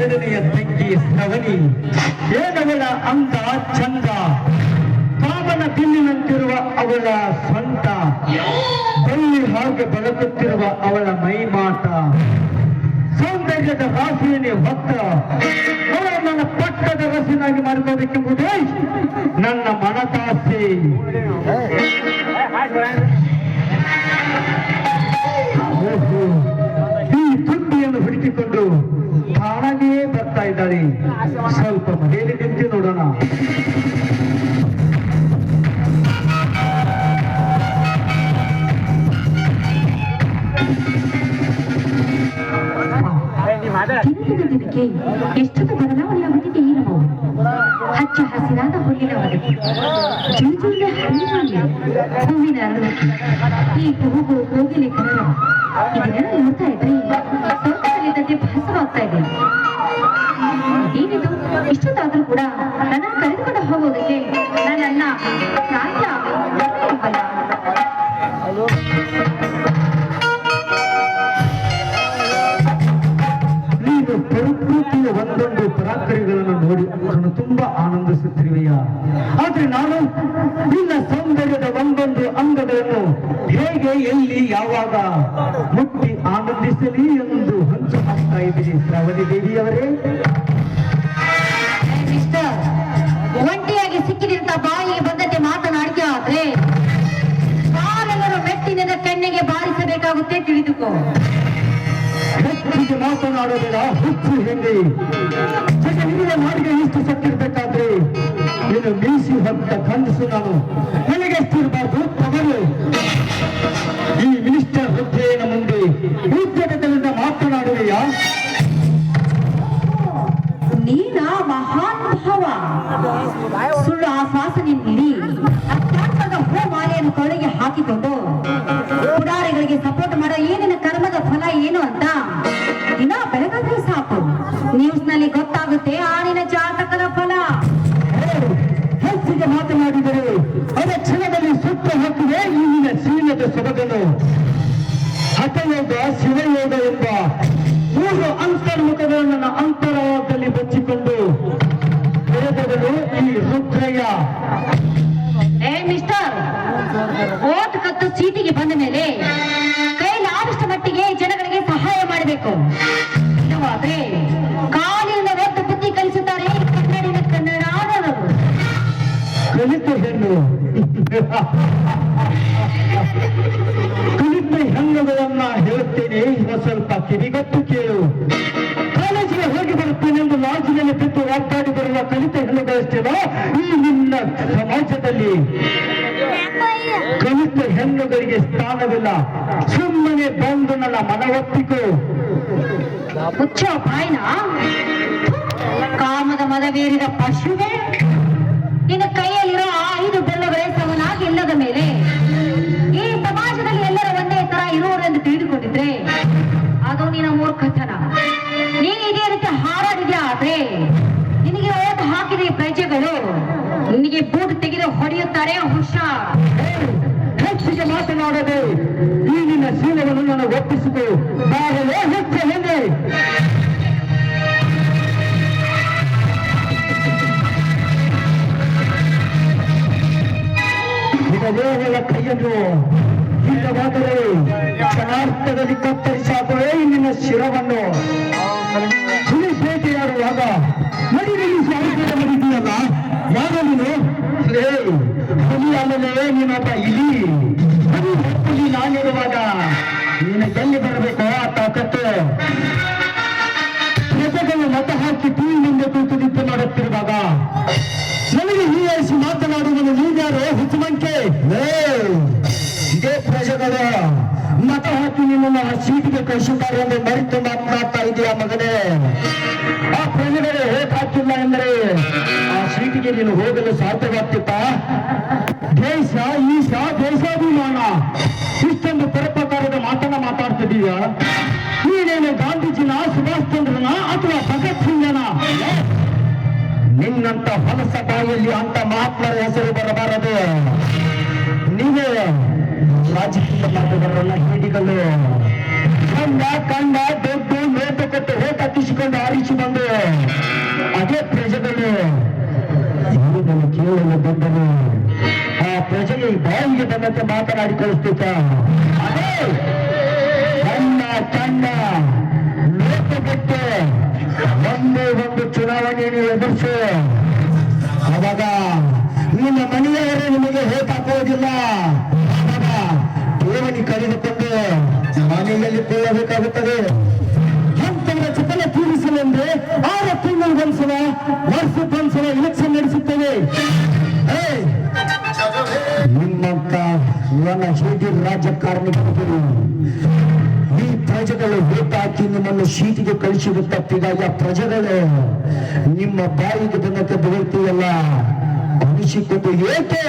ಎರಡನೆಯ ತಂಗಿ ಶ್ರವಣಿ. ಏನವಳ ಅಂದ ಚಂದ, ಕಾಮನ ಬಿಲ್ಲಿನಂತಿರುವ ಅವಳ ಸ್ವಂತ, ಬಳ್ಳಿ ಹಾಗೆ ಬೆಳಗುತ್ತಿರುವ ಅವಳ ಮೈಮಾಟ, ಸೌಂದರ್ಯದ ರಾಶಿಯನ್ನೇ ಹೊತ್ತ ಅವಳ ನನ್ನ ಪಟ್ಟದ ರಸಿನಾಗಿ ಮಾಡಿಕೋಬೇಕೆಂಬುದೇ ನನ್ನ ಮನದಾಸೆ. ಈ ತುಂಬಿಯನ್ನು ಹುಡುಕಿಕೊಂಡು ತಾನಾಗೇ ಬರ್ತಾ ಇದ್ದಾಳೆ. ಸ್ವಲ್ಪ ಮನೆಯಲ್ಲಿ ನಿಂತು ನೋಡೋಣ. ದಿನದಿಂದ ದಿನಕ್ಕೆ ಎಷ್ಟೊಂದು ಬದಲಾವಣೆಯಾಗುತ್ತಿದೆ ಈ ನಾವು. ಹಚ್ಚ ಹಸಿರಾದ ಹುಲ್ಲಿನ ಒಳಗೆ ಜುಳಿಜುಳಿದ ಹಣ್ಣಿನ ಹೂವಿನ ಅರಳುವಿಕೆ, ಈ ಹೂವು ಕೋಗಿಲೆ ಕನ್ನಡ, ಇದನ್ನೆಲ್ಲ ನೋಡ್ತಾ ಇದ್ರೆ ಸೌಕರ್ಯದಂತೆ ಭಾಸವಾಗ್ತಾ ಇದೆ. ಏನಿದು ಇಷ್ಟೊತ್ತಾದ್ರೂ ಕೂಡ ನನ್ನನ್ನು ಕರೆದುಕೊಂಡು ಹೋಗೋದಕ್ಕೆ ನನ್ನನ್ನ ಸಾಧ್ಯ ಇಲ್ವಲ್ಲ. ಪ್ರಕೃತಿಯ ಒಂದೊಂದು ಪರಾಕ್ರಮಗಳನ್ನು ನೋಡಿ ನಾನು ತುಂಬಾ ಆನಂದಿಸುತ್ತಿರುವೆಯ. ಆದ್ರೆ ನಾನು ನಿನ್ನ ಸೌಂದರ್ಯದ ಒಂದೊಂದು ಅಂಗಗಳನ್ನು ಹೇಗೆ, ಎಲ್ಲಿ, ಯಾವಾಗ ಮುಟ್ಟಿ ಆನಂದಿಸಲಿ ಎಂದು ಹಂಚು ಹಾಕ್ತಾ ಇದ್ದೀನಿ ಶ್ರಾವಣಿ ದೇವಿಯವರೇ. ಮಿಸ್ಟರ್, ಒಂಟಿಯಾಗಿ ಸಿಕ್ಕಿದಂತ ಬಾಯಿಗೆ ಬಂದಂತೆ ಮಾತನಾಡಿಕೆ ಆದ್ರೆ ಕಾಲೆಲ್ಲರೂ ಮೆಟ್ಟಿನ ಕಣ್ಣಿಗೆ ಬಾರಿಸಬೇಕಾಗುತ್ತೆ, ತಿಳಿದುಕೋ. ಹೆಚ್ಚಿಗೆ ಮಾತನಾಡೋದಿಲ್ಲ, ಹುಚ್ಚು ಹೆಂಗೆ ಜಗನಿಗೆ ನಾಡಿಗೆ ಇಷ್ಟು ಸತ್ತಿರ್ಬೇಕಾದ್ರೆ ನೀನು ಮೀಸಿ ಹೊತ್ತ ಕನಸು ನಾನು ನನಗೆ ಎಷ್ಟಿರಬಾರ್ದು ತವರು. ಈ ಮಿನಿಸ್ಟರ್ ಹುದ್ದೆಯ ಮುಂದೆ ಉದ್ಯೋಗದಿಂದ ಮಾತನಾಡುವೆಯಾ? ನೀನ ಮಹಾನ್ ಭಾವ ಸುಳ್ಳು ಆಶ್ವಾಸನೆ ನೀಡಿ ಅತ್ಯಂತದ ಹೂಮಾಲೆಯನ್ನು ಕೊಳಗೆ ಹಾಕಿಕೊಂಡು ಪುಡಾರಿಗಳಿಗೆ ಸಪೋರ್ಟ್ ಮಾಡೋ ಏನಿನ ಕರ್ಮದ ಫಲ ಏನು ಅಂತ ದಿನ ಬೆಳಗಾದ್ರೆ ಸಾಕು ನ್ಯೂಸ್ ನಲ್ಲಿ ಗೊತ್ತಾಗುತ್ತೆ ಆಣಿನ ಜಾತಕದ ಫಲ. ಹೆಚ್ಚಿಗೆ ಮಾತನಾಡಿದರೆ ಅದ ಕ್ಷಣದಲ್ಲಿ ಸುಟ್ಟು ಹಾಕಿದೆ ಈಗಿನ ಶೀಲದ ಸೊಬಗನು. ಹಠಯೋಗ, ಶಿವಯೋಗ ಎಂಬ ಮೂರು ಅಂತರ್ಮುಖಗಳನ್ನು ನನ್ನ ಅಂತರಾಳದಲ್ಲಿ ಬಚ್ಚಿಕೊಂಡು ಬೆಳೆದವನು ಈ ರುದ್ರಯ್ಯ. ಮಿಸ್ಟರ್, ಓಟ್ ಕತ್ತು ಸೀಟಿಗೆ ಬಂದ ಮೇಲೆ ಕೈಲಾದಷ್ಟು ಮಟ್ಟಿಗೆ ಜನಗಳಿಗೆ ಸಹಾಯ ಮಾಡಬೇಕು. ಇಲ್ಲವಾದ್ರೆ ಕಾಲಿನ ಒತ್ತು ಬುದ್ಧಿ ಕಲಿಸುತ್ತಾರೆ ಕನ್ನಡಿನ ಕನ್ನಡಾದರು. ಕಲಿತ ಹೆಣ್ಣು ಕಲಿತ ಹೆಣ್ಣುಗಳನ್ನ ಹೇಳುತ್ತೇನೆ, ಸ್ವಲ್ಪ ಕಿವಿಗೊಟ್ಟು ಕೇಳು. ಕಾಲೇಜಿಗೆ ಹೋಗಿ ಬರುತ್ತೇನೆ ಎಂದು ಲಾಜಿನಲ್ಲಿ ಬಿದ್ದು ಒಟ್ಟಾಡಿ ಬರುವ ಕಲಿತ ಹೆಣ್ಣುಗಳಷ್ಟಿಲ್ಲ ಈ ನಿನ್ನ ಸಮಾಜದಲ್ಲಿ. ಕಲಿತ ಹೆಣ್ಣುಗಳಿಗೆ ಸ್ಥಾನವಿಲ್ಲ. ಸುಮ್ಮನೆ ಬಂದು ನನ್ನ ಮನವೊತ್ತಿಕೋ. ಮುಚ್ಚೋ ಬಾಯ್ನ, ಕಾಮದ ಮದವೇರಿದ ಪಶುವೆ. ನಿನ್ನ ಕೈಯಲ್ಲಿರೋ 5 ಬೆಲ್ಲಗಳೇ ಸಮನಾಗಿ ಇಲ್ಲದ ಮೇಲೆ ಈ ಸಮಾಜದಲ್ಲಿ ಎಲ್ಲರೂ ಒಂದೇ ತರ ಇರುವರೆಂದು ತಿಳಿದುಕೊಂಡಿದ್ರೆ ಅದು ನಿನ್ನ ಮೂರ್ಖತನ. ನೀನು ಇದೇ ರೀತಿ ಹಾರಾಡಿದ್ಯಾ ಆದ್ರೆ ನಿನಗೆ ಓಟ್ ಹಾಕಿದ ಪ್ರಜೆಗಳು ನಿನಗೆ ಬೂಟ್ ತೆಗೆದು ಹೊಡೆಯುತ್ತಾರೆ. ಹುಷಾರ್. ಹೆಚ್ಚಿಗೆ ಮಾತನಾಡದೆ ಈ ನಿನ್ನ ಶೀಲವನ್ನು ನನಗೆ ಒಪ್ಪಿಸಿತು. ಬಾಗಲೇ ಹೆಚ್ಚು ಹೆಣ್ಣೆ. ದೇವರ ಕೈಯನ್ನು ಇಲ್ಲವಾದರೆ ಕ್ಷಣಾರ್ಥದಲ್ಲಿ ಕತ್ತರಿಸಾಕುವೆ ನಿನ್ನ ಶಿರವನ್ನು. ಹುಲಿ ಬೇಟೆಯಾಡುವಾಗ ಮಡಿ ನಿಲ್ಲಿಸಿ ಆಯ್ಕೆಯ ಮಡಿದೆಯಲ್ಲ, ಯಾವ ನೀನು? ಹುಲಿ ಅಲ್ಲದೆ ನೀನೊಬ್ಬ ಇಲಿ. ಹುಲಿ ನಾನಿರುವಾಗ ನೀನು ಎಲ್ಲಿ ಬರಬೇಕು ಆ ತಾಕತ್ತು. ಪ್ರಜೆಗಳು ಮತ ಹಾಕಿ ಟಿವಿ ಮುಂದೆ ಕೂತು ನಿದ್ದೆ ಮಾಡುತ್ತಿರುವಾಗ ನನಗೆ ಹೀಯಾಯಿಸಿ ಮಾತನಾಡುವನು ನೀನ್ಯಾರು? ಹುಚ್ಚುಮಂಕೆ. ಇದೇ ಪ್ರಜೆಗಳು ಮತ ಹಾಕಿ ನಿನ್ನನ್ನು ಆ ಸೀಟಿಗೆ ಕಳಿಸಿದ್ದಾರೆ ಎಂದು ಮರೆತು ಮಾತನಾಡ್ತಾ ಇದೆಯಾ ಮಗನೇ? ಆ ಪ್ರಜೆಗಳು ಓಟ್ ಹಾಕಿಲ್ಲ ಎಂದರೆ ಆ ಸೀಟಿಗೆ ನೀನು ಹೋಗಲು ಸಾಧ್ಯವಾಗ್ತಿತ್ತ? ದೇಶ, ಈಶ, ದೇಶಾಭಿಮಾನ ಇಷ್ಟೊಂದು ಪರೋಪಕಾರದ ಮಾತನ್ನ ಮಾತಾಡ್ತಿದೀಯ. ನೀನೇನು ಗಾಂಧೀಜಿನ, ಸುಭಾಷ್ ಚಂದ್ರನ ಅಥವಾ ಭಗತ್ ಸಿಂಗನ? ನಿನ್ನಂತ ಹೊಲಸ ಬಾಯಲ್ಲಿ ಅಂತ ಮಹಾತ್ಮರ ಹೆಸರು ಬರಬಾರದು. ನೀವೇ ರಾಜಕೀಯ ಮಾರ್ಗದವರನ್ನ ಹಿಡಿಗಳು. ಕಂಡ ದೊಡ್ಡ ಕೊಟ್ಟು ಓಟ್ ಹಾಕಿಸಿಕೊಂಡು ಆರಿಸಿ ಬಂದು ಅದೇ ಪ್ರಜೆಗಳು ಇವನನ್ನು ಕೇಳಲು ಬಂದರು. ಆ ಪ್ರಜೆಗೆ ಬಾಯಿಗೆ ಬಂದಂತೆ ಮಾತನಾಡಿ ಕಳಿಸ್ತಿದ್ದ. ಅದೇ ತನ್ನ ತನ್ನ ಲೋಕ ಬಿಟ್ಟು ಒಂದೇ ಒಂದು ಚುನಾವಣೆಯನ್ನು ಎದುರಿಸು. ಅವಾಗ ನಿಮ್ಮ ಮನೆಯವರೇ ನಿಮಗೆ ಓಟ್ ಹಾಕುವುದಿಲ್ಲ. ಅವಾಗ ಠೇವಣಿ ಕರೆದುಕೊಂಡು ಮನೆಯಲ್ಲಿ ಕೊಳ್ಳಬೇಕಾಗುತ್ತದೆ. ಅಂತವರ ಚಪಲ ತೀರಿಸಲೆಂದ್ರೆ 6 ತಿಂಗಳಿಗೊಂದ್ಸಲ ವರ್ಷಕ್ಕೊಂದ್ಸಲ ಎಲೆಕ್ಷನ್ ನಡೆಸುತ್ತೇವೆ. ನಿಮ್ಮಂತ ನನ್ನ ಹೇಗೆ ರಾಜಕಾರಣಿಗಳು ಈ ಪ್ರಜೆಗಳು ಓಟ್ ಹಾಕಿ ನಿಮ್ಮನ್ನು ಸೀಟಿಗೆ ಕಳಿಸಿದ ತಪ್ಪಿಗಾಗಿ ಆ ಪ್ರಜೆಗಳು ನಿಮ್ಮ ಬಾಯಿಗೆ ಬಂದಂತೆ ಬೆಳೆಯುತ್ತೀಯಲ್ಲ ಅನಿಸಿಕೊಂಡು ಏಕೆ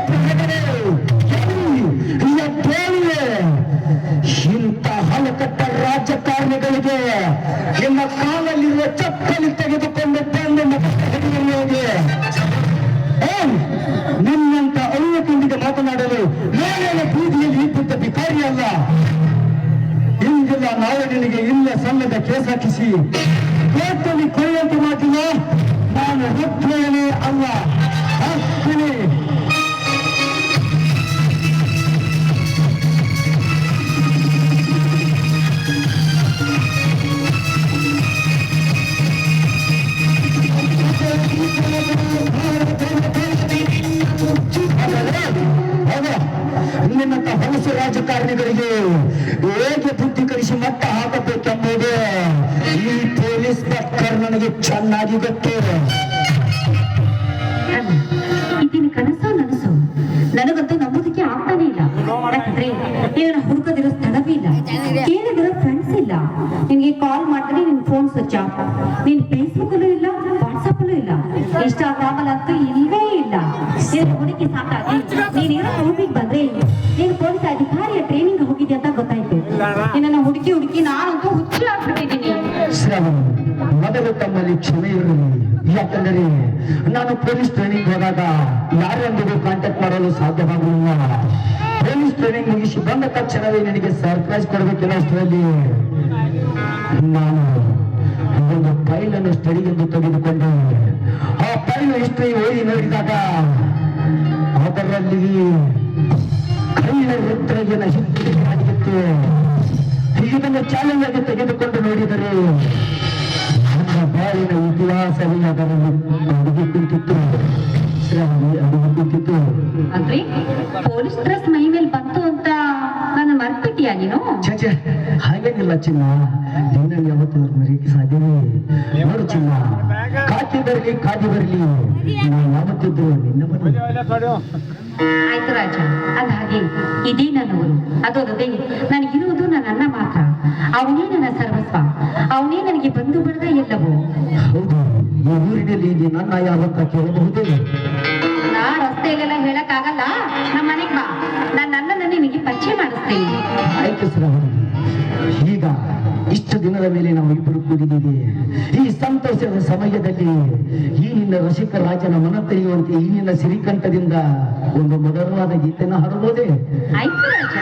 ಪ್ರಜೆಗಳೇ ಇಂಥ ಹಲಕಟ್ಟ ರಾಜಕಾರಣಿಗಳಿಗೆ ನಿಮ್ಮ ಕಾಲಲ್ಲಿರುವ ಚಪ್ಪಲಿ ತೆಗೆದುಕೊಂಡು ಬಂದು ಹೋಗಿ ನಿನ್ನಂತ ಅಳಿಯಕೊಂದಿಗೆ ಮಾತನಾಡಲು ನಾನೇನು ಬೀದಿಯಲ್ಲಿ ಇದ್ದ ಭಿಕಾರಿ ಅಲ್ಲ. ಇಂದಿಲ್ಲ ನಾಳೆ ನಿನಗೆ ಇಲ್ಲ ಸಲ್ಲದ ಕೇಸ್ ಹಾಕಿಸಿ ಕೋರ್ಟಲ್ಲಿ ಕೊಡುವಂತೆ ಮಾಡಿಲ್ಲ. ನಾನು ಒಪ್ಪೇನೆ ಅಲ್ಲ ಹಾಕ್ತೀನಿ. ನಿನ್ನಂತ ಹೊಲಸು ರಾಜಕಾರಣಿಗಳಿಗೆ ಹೇಗೆ ಬುದ್ಧಿ ಕಲಿಸಿ ಮಟ್ಟ ಹಾಕಬೇಕೆಂಬುದು ಈ ಪೊಲೀಸ್ ಡಾಕ್ಟರ್ ನನಗೆ ಚೆನ್ನಾಗಿ ಗೊತ್ತು. ಇದೀನಿ ಕನಸು ನನಸು ನನಗಂತೂ ನಂಬೋದಕ್ಕೆ ಆಗ್ತಾನೆ ಇಲ್ಲ. ಯಾಕಂದ್ರೆ ನೀನು ಹುಡುಕದಿರೋ ಸ್ಥಳವೇ ಇಲ್ಲ, ಕೇಳಿದಿರೋ ಫ್ರೆಂಡ್ಸ್ ಇಲ್ಲ. ನಿನ್ಗೆ ಕಾಲ್ ಮಾಡಿದ್ರೆ ನಿನ್ ಫೋನ್ ಸ್ವಿಚ್ ಆಫ್, ನೀನ್ ಫೇಸ್ಬುಕ್ ಅಲ್ಲೂ ಇಲ್ಲ, ವಾಟ್ಸಪ್ ಅಲ್ಲೂ ಇಲ್ಲ, ಇನ್ಸ್ಟಾಗ್ರಾಮ್ ಅಂತೂ ಇಲ್ವೇ ಇಲ್ಲ. ನೀನು ಹುಡುಕಿ ಸಾಕಾಗಿ ನೀನಿರೋ ರೂಮಿಗೆ ಬಂದ್ರೆ ನೀನು ಪೊಲೀಸ್ ಅಧಿಕಾರಿಯ ಟ್ರೈನಿಂಗ್ ಹೋಗಿದ್ದೆ ಅಂತ ಗೊತ್ತಾಯ್ತು. ನಿನ್ನನ್ನು ಹುಡುಕಿ ಹುಡುಕಿ ನಾನಂತೂ ಹುಚ್ಚು ಆಗ್ಬಿಟ್ಟಿದ್ದೀನಿ. ಶ್ರವಣ, ಮೊದಲು ತಮ್ಮಲ್ಲಿ ಕ್ಷಮೆ ಇರಲಿ. ಯಾಕಂದರೆ ನಾನು ಪೊಲೀಸ್ ಟ್ರೈನಿಂಗ್ ಹೋದಾಗ ಯಾರೊಂದಿಗೂ ಕಾಂಟ್ಯಾಕ್ಟ್ ಮಾಡಲು ಸಾಧ್ಯವಾಗಲಿಲ್ಲ. ಪೊಲೀಸ್ ಟ್ರೈನಿಂಗ್ ಮುಗಿಸಿ ಬಂದ ತಕ್ಷಣವೇ ನನಗೆ ಸರ್ಪ್ರೈಸ್ ಕೊಡಬೇಕಿಲ್ಲ. ಅಷ್ಟರಲ್ಲಿ ನಾನು ಒಂದು ಫೈಲನ್ನು ಸ್ಟಡಿಗೆಂದು ತೆಗೆದುಕೊಂಡು ಆ ಫೈಲ್ ಹಿಸ್ಟ್ರಿ ಓದಿ ನೋಡಿದಾಗ ಅದರಲ್ಲಿ ಕೈಲ ರುದ್ರಯ್ಯನ ಹಿಡಿತು. ಇದನ್ನು ಚಾಲೆಂಜ್ ಆಗಿ ತೆಗೆದುಕೊಂಡು ನೋಡಿದರೆ ನನ್ನ ಬಾಳಿನ ಇತಿಹಾಸವೇ ಅದರಲ್ಲಿ ಅಡುಗೆ ಕುಂತಿತ್ತು. ಶ್ರಾವಣಿ ಅಡುಗೆ ಕುಂತಿತ್ತು. ಅಂದ್ರೆ ಪೊಲೀಸ್ ಡ್ರೆಸ್ ಮೈ ಮೇಲೆ ಬಂತು ಅಂತ ನನ್ನ ಮರ್ಬಿಟ್ಟಿಯಾ ನೀನು? ಛೆ, ಹಾಗೇನಿಲ್ಲ ಚಿನ್ನ. ನಿನ್ನನ್ನು ಯಾವತ್ತೂ ಮರೆಯಕ್ಕೆ ಸಾಧ್ಯವೇ? ನೋಡು ಚಿನ್ನ, ಕಾಕಿ ಬರಲಿ ಕಾದಿ ಬರಲಿ, ನಾನು ಯಾವತ್ತಿದ್ದು ನಿನ್ನ ಮನೆ. ಆಯ್ತು ರಾಜ, ಅಂದಾಗೆ ಇದೇ ನನ್ನ ಊರು, ಅದಲ್ಲದೆ ನನಗಿರುವುದು ನನ್ನ ಅಣ್ಣ ಮಾತ್ರ. ಅವನೇ ನನ್ನ ಸರ್ವಸ್ವ, ಅವನೇ ನನಗೆ ಬಂಧು ಬಳಗ ಎಲ್ಲವೂ. ಹೌದು, ಈ ಊರಿನಲ್ಲಿ ನನ್ನ ಯಾವತ್ತ ಕೇಳಬಹುದೇ? ನಾ ರಸ್ತೆಯಲ್ಲೆಲ್ಲ ಹೇಳಕ್ ಆಗಲ್ಲ. ನಮ್ಮ ಮನೆಗ್ ಬಾ, ನನ್ನ ಅಣ್ಣನ ನಿನಗೆ ಪರಿಚಯ ಮಾಡಿಸ್ತೇನೆ. ಆಯ್ತು ಶ್ರಾವಣಿ, ಈಗ ಇಷ್ಟು ದಿನದ ಮೇಲೆ ನಾವು ಇಬ್ಬರು ಕೂಡಿದ್ದೀವಿ. ಈ ಸಂತೋಷದ ಸಮಯದಲ್ಲಿ ಈ ನಿನ್ನ ರಸಿಕ ರಾಜನ ಮನ ತೆರೆಯುವಂತೆ ಈ ನಿನ್ನ ಸಿರಿಕಂಠದಿಂದ ಒಂದು ಮಧುರವಾದ ಗೀತೆಯನ್ನು ಹಾಡಬಹುದೇ? ಆಯ್ತು ರಾಜ.